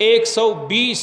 120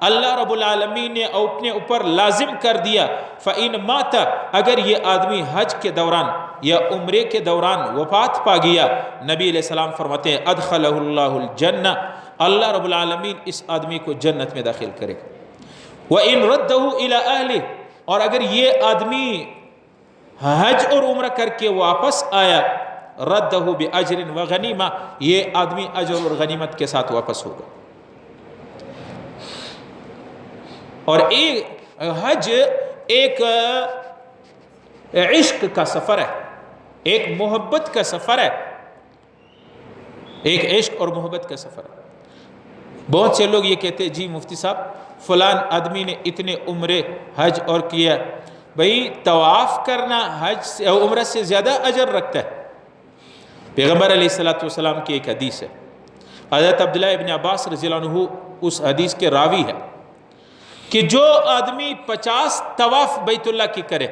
اللہ رب العالمین نے اپنے اوپر لازم کر دیا، فَإِن مَاتَ اگر یہ آدمی حج کے دوران یا عمرے کے دوران وفات پا گیا، نبی علیہ السلام فرماتے ہیں ادخلہ اللہ الجنہ، اللہ رب العالمین اس آدمی کو جنت میں داخل کرے گا۔ وَإِن رَدَّهُ إِلَىٰ أَهْلِهِ اور اگر یہ آدمی حج اور عمرہ کر کے واپس آیا، رَدَّهُ بِأَجْرٍ وَغَنِیمَةٍ یہ آدمی اجر اور غنیمت کے ساتھ واپس ہوگا۔ اور حج ایک عشق کا سفر ہے، ایک محبت کا سفر ہے، ایک عشق اور محبت کا سفر ہے۔ بہت سے لوگ یہ کہتے ہیں جی مفتی صاحب فلان آدمی نے اتنے عمرے حج اور کیا، بھئی طواف کرنا حج سے عمرہ سے زیادہ اجر رکھتا ہے۔ پیغمبر علیہ السلام کی ایک حدیث ہے، حضرت عبداللہ ابن عباس رضی اللہ عنہ اس حدیث کے راوی ہے کہ جو آدمی 50 طواف بیت اللہ کی کرے،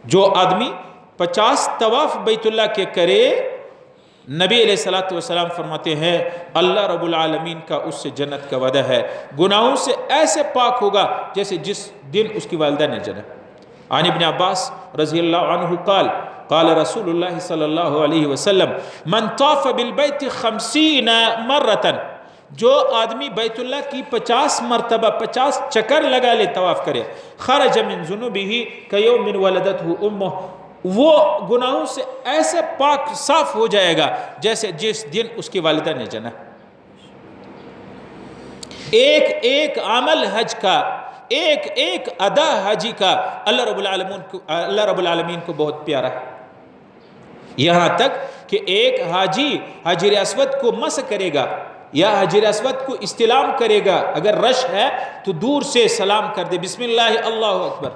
جو آدمی 50 طواف بیت اللہ کے کرے، نبی علیہ السلام فرماتے ہیں اللہ رب العالمین کا اس سے جنت کا وعدہ ہے، گناہوں سے ایسے پاک ہوگا جیسے جس دن اس کی والدہ نے جنا۔ عن ابن عباس رضی اللہ عنہ قال قال رسول اللہ صلی اللہ علیہ وسلم من طاف بالبیت 50 مرتن، جو آدمی بیت اللہ کی 50 مرتبہ 50 چکر لگا لے، طواف کرے، خرج من ذنوبہ کیوم ولدتہ امہ، وہ گناہوں سے ایسے پاک صاف ہو جائے گا جیسے جس دن اس کی والدہ نے جنا۔ ایک ایک عمل حج کا، ایک ایک ادا حجی کا اللہ رب العالمین کو بہت پیارا ہے، یہاں تک کہ ایک حاجی حجر اسود کو مس کرے گا یا حجر اسود کو استلام کرے گا، اگر رش ہے تو دور سے سلام کر دے، بسم اللہ اللہ اکبر،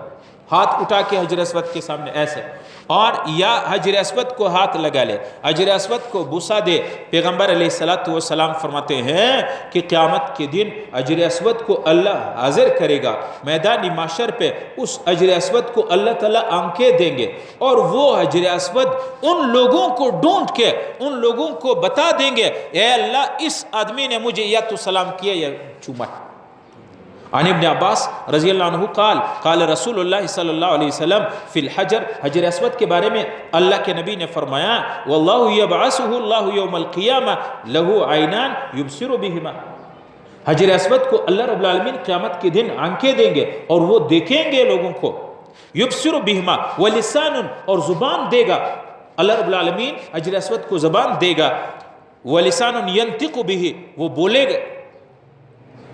ہاتھ اٹھا کے حجر اسود کے سامنے ایسے، اور یا حجر اسود کو ہاتھ لگا لے، حجر اسود کو بوسا دے۔ پیغمبر علیہ السلام فرماتے ہیں کہ قیامت کے دن حجر اسود کو اللہ حاضر کرے گا میدان محشر پہ، اس حجر اسود کو اللہ تعالیٰ آنکھیں دیں گے، اور وہ حجر اسود ان لوگوں کو ڈھونڈ کے ان لوگوں کو بتا دیں گے اے اللہ اس آدمی نے مجھے یا تو سلام کیا یا چوما۔ عن ابن عباس رضی اللہ عنہ قال قال رسول اللہ صلی اللہ علیہ وسلم فی الحجر، حجر اسود کے بارے میں اللہ کے نبی نے فرمایا واللہ یبعثہ اللہ یوم القیامہ لہ عینان یبصر بہما، حجر اسود کو اللہ رب العالمین قیامت کے دن آنکھیں دیں گے اور وہ دیکھیں گے لوگوں کو، یبصر بہما ولسان اور زبان دے گا، اللہ رب العالمین حجر اسود کو زبان دے گا، ولسان ینطق بہ وہ بولے گا،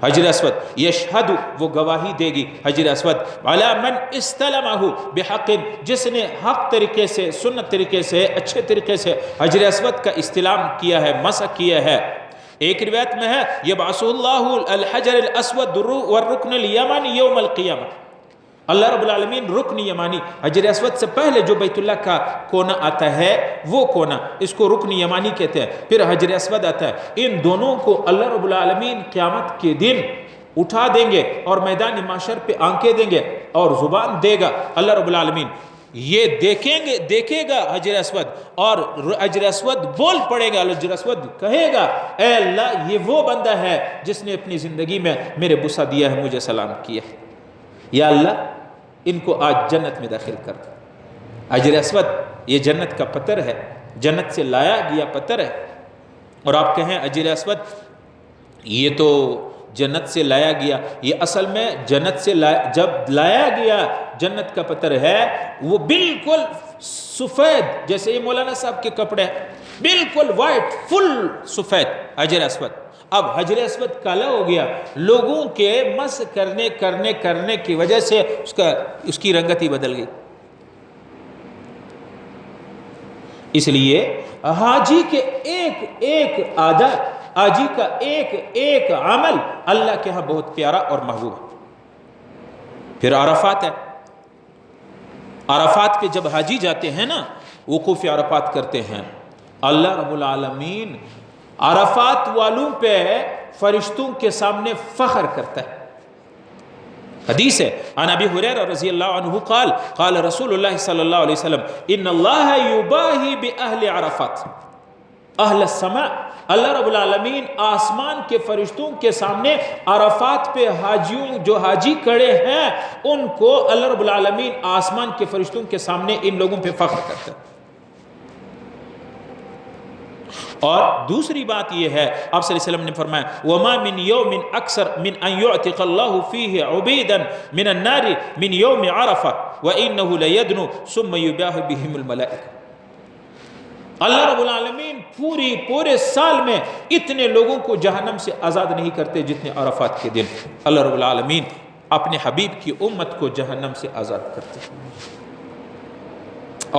حجر اسود یشہد وہ گواہی دے گی، حجر اسود علی من استلمہ بحق جس نے حق طریقے سے سنت طریقے سے اچھے طریقے سے حجر اسود کا استلام کیا ہے، مسح کیا ہے۔ ایک روایت میں ہے یبعث اللہ الحجر الاسود والرکن الیمانی یوم القیامہ، اللہ رب العالمین رکن یمانی حجر اسود سے پہلے جو بیت اللہ کا کونا آتا ہے وہ کونا، اس کو رکن یمانی کہتے ہیں، پھر حجر اسود آتا ہے، ان دونوں کو اللہ رب العالمین قیامت کے دن اٹھا دیں گے اور میدان محشر پہ آنکھیں دیں گے اور زبان دے گا اللہ رب العالمین، یہ دیکھے گا حجر اسود، اور حجر اسود بول پڑے گا، حجر اسود کہے گا اے اللہ یہ وہ بندہ ہے جس نے اپنی زندگی میں میرے بوسہ دیا ہے، مجھے سلام کیا ہے، یا اللہ ان کو آج جنت میں داخل کر۔ حجر اسود یہ جنت کا پتھر ہے، جنت سے لایا گیا پتھر ہے، اور آپ کہیں حجر اسود یہ تو جنت سے لایا گیا، یہ اصل میں جنت سے جب لایا گیا جنت کا پتھر ہے وہ بالکل سفید، جیسے یہ مولانا صاحب کے کپڑے بالکل وائٹ فل سفید حجر اسود، اب حجر اسود کالا ہو گیا، لوگوں کے مس کرنے کی وجہ سے اس کی رنگت ہی بدل گئی۔ اس لیے حاجی کے ایک ایک عادت، حاجی کا ایک ایک عمل اللہ کے ہاں بہت پیارا اور محبوب ہے۔ پھر عرفات ہے، عرفات پہ جب حاجی جاتے ہیں نا، وقوف عرفات کرتے ہیں، اللہ رب العالمین عرفات والوں پہ فرشتوں کے سامنے فخر کرتا ہے۔ حدیث ہے عن ابی ہریرہ رضی اللہ عنہ قال قال رسول اللہ صلی اللہ علیہ وسلم ان اللہ یباہی باہل عرفات، اہل السماء، اللہ رب العالمین آسمان کے فرشتوں کے سامنے عرفات پہ حاجیوں جو حاجی کھڑے ہیں ان کو اللہ رب العالمین آسمان کے فرشتوں کے سامنے ان لوگوں پہ فخر کرتا ہے۔ اور دوسری بات یہ ہے، آپ صلی اللہ علیہ وسلم نے فرمایا وَمَا مِن يَوْمٍ أَكْثَرْ مِنْ أَنْ يُعْتِقَ اللَّهُ فِيهِ عُبَيْدًا مِنَ النَّارِ مِنْ يَوْمِ عَرَفَةٍ وَإِنَّهُ لَيَدْنُو ثُمَّ يُبَاهُ بِهِمُ الْمَلَائِكَةُ۔ اللہ رب العالمین پورے سال میں اتنے لوگوں کو جہنم سے آزاد نہیں کرتے جتنے عرفات کے دن اللہ رب العالمین اپنے حبیب کی امت کو جہنم سے آزاد کرتے ہیں۔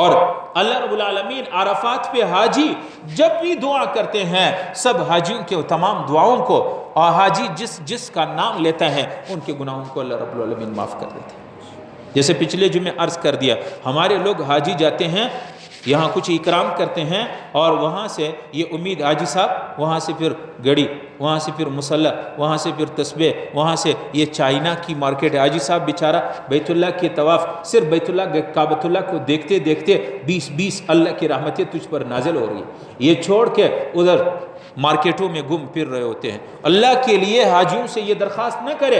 اور اللہ رب العالمین عرفات پہ حاجی جب بھی دعا کرتے ہیں سب حاجیوں کے تمام دعاؤں کو، اور حاجی جس کا نام لیتا ہے ان کے گناہوں کو اللہ رب العالمین معاف کر دیتے ہیں۔ جیسے پچھلے جمعے عرض کر دیا، ہمارے لوگ حاجی جاتے ہیں، یہاں کچھ اکرام کرتے ہیں اور وہاں سے یہ امید حاجی صاحب وہاں سے پھر گڑی، وہاں سے پھر مسلح، وہاں سے پھر تسبیح، وہاں سے یہ چائنا کی مارکیٹ ہے۔ حاجی صاحب بیچارہ بیت اللہ کے طواف، صرف بیت اللہ کعبۃ اللہ کو دیکھتے دیکھتے 20 اللہ کی رحمتیں تجھ پر نازل ہو رہی ہیں، یہ چھوڑ کے ادھر مارکیٹوں میں گم پھر رہے ہوتے ہیں۔ اللہ کے لیے حاجیوں سے یہ درخواست نہ کرے،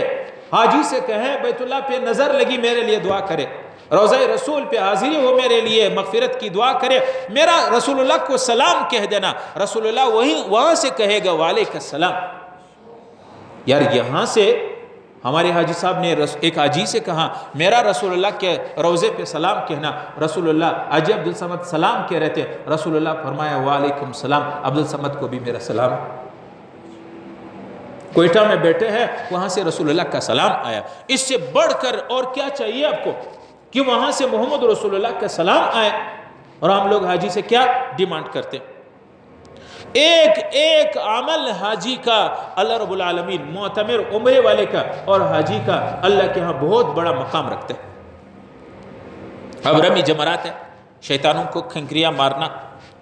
حاجی سے کہیں بیت اللہ پہ نظر لگی میرے لیے دعا کرے، روضہ رسول پہ حاضری ہو میرے لیے مغفرت کی دعا کرے، میرا رسول اللہ کو سلام کہہ دینا، رسول اللہ وہاں سے کہے گا وعلیکم السلام۔ یار یہاں سے ہمارے حاجی صاحب نے ایک حاجی سے کہا میرا رسول اللہ کے روضے پہ سلام کہنا، رسول اللہ حاجی عبد الصمد سلام کہہ رہے تھے، رسول اللہ فرمایا وعلیکم السلام، عبد الصمد کو بھی میرا سلام۔ کوئٹہ میں بیٹھے ہیں وہاں سے رسول اللہ کا سلام آیا، اس سے بڑھ کر اور کیا چاہیے آپ کو کہ وہاں سے محمد رسول اللہ کا سلام آئے؟ اور ہم لوگ حاجی سے کیا ڈیمانڈ کرتے ہیں؟ ایک عمل حاجی کا اللہ رب العالمین، معتمر عمرے والے کا اور حاجی کا اللہ کے ہاں بہت بڑا مقام رکھتا ہے۔ اب رمی جمرات ہے، شیطانوں کو کھنکریاں مارنا،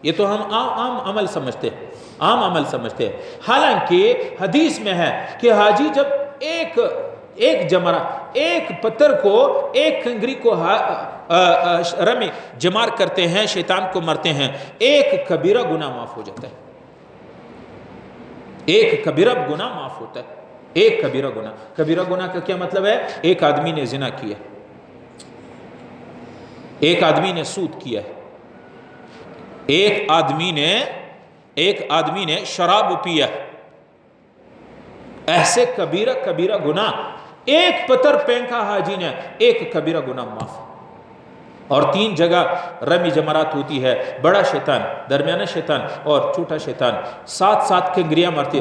یہ تو ہم عام عمل سمجھتے ہیں، عام عمل سمجھتے ہیں، حالانکہ حدیث میں ہے کہ حاجی جب ایک جمرہ، ایک پتھر کو، ایک کنگری کو رمی جمار کرتے ہیں، شیطان کو مرتے ہیں، ایک کبیرہ گناہ معاف ہو جاتا ہے، ایک کبیرہ گناہ معاف ہوتا ہے، ایک کبیرہ گناہ۔ کبیرہ گناہ کا کیا مطلب ہے؟ ایک آدمی نے زنا کیا، ایک آدمی نے سود کیا، ایک آدمی نے شراب پیا، ایسے کبیرہ گناہ، ایک پتھر پھینکا حاجی نے، ایک کبیرہ گناہ معاف۔ اور 3 جگہ رمی جمرات ہوتی ہے، بڑا شیطان، درمیانہ شیطان اور چھوٹا شیطان، 7 کنگریاں مارتے،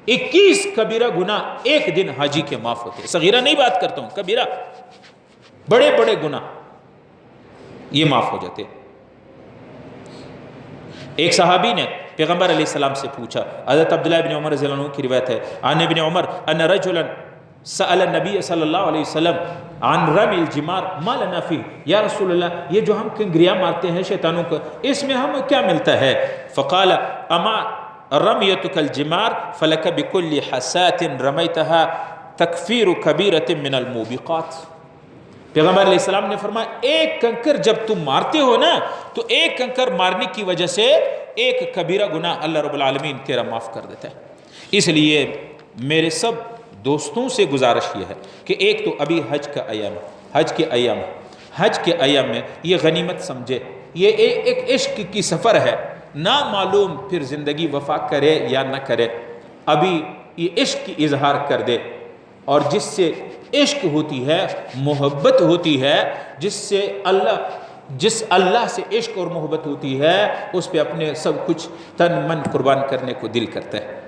21 کبیرہ گناہ ایک دن حاجی کے معاف ہوتے۔ صغیرہ نہیں بات کرتا ہوں، کبیرہ، بڑے گناہ یہ معاف ہو جاتے۔ ایک صحابی نے پیغمبر علیہ السلام سے پوچھا، حضرت عبداللہ بن عمر رضی اللہ عنہ کی روایت ہے، عن ابن عمر ان رجلا سأل النبی صلی اللہ علیہ وسلم عن رمی الجمار ما لنا فی، یا رسول اللہ یہ جو ہم کنگریاں مارتے ہیں شیطانوں کو، اس میں ہمیں کیا ملتا ہے؟ فقال اما رمیتک الجمار فلک بکل حسات رمیتها تکفیر کبیرۃ من الموبقات۔ پیغمبر علیہ السلام نے فرمایا ایک کنکر جب تم مارتے ہو نا تو ایک کنکر مارنے کی وجہ سے ایک کبیرہ گناہ اللہ رب العالمین تیرا معاف کر دیتا ہے۔ اس لیے میرے سب دوستوں سے گزارش یہ ہے کہ ایک تو ابھی حج کے ایام میں یہ غنیمت سمجھے، یہ ایک عشق کی سفر ہے، نہ معلوم پھر زندگی وفا کرے یا نہ کرے، ابھی یہ عشق کی اظہار کر دے، اور جس سے عشق ہوتی ہے، محبت ہوتی ہے، جس اللہ سے عشق اور محبت ہوتی ہے اس پہ اپنے سب کچھ تن من قربان کرنے کو دل کرتا ہے۔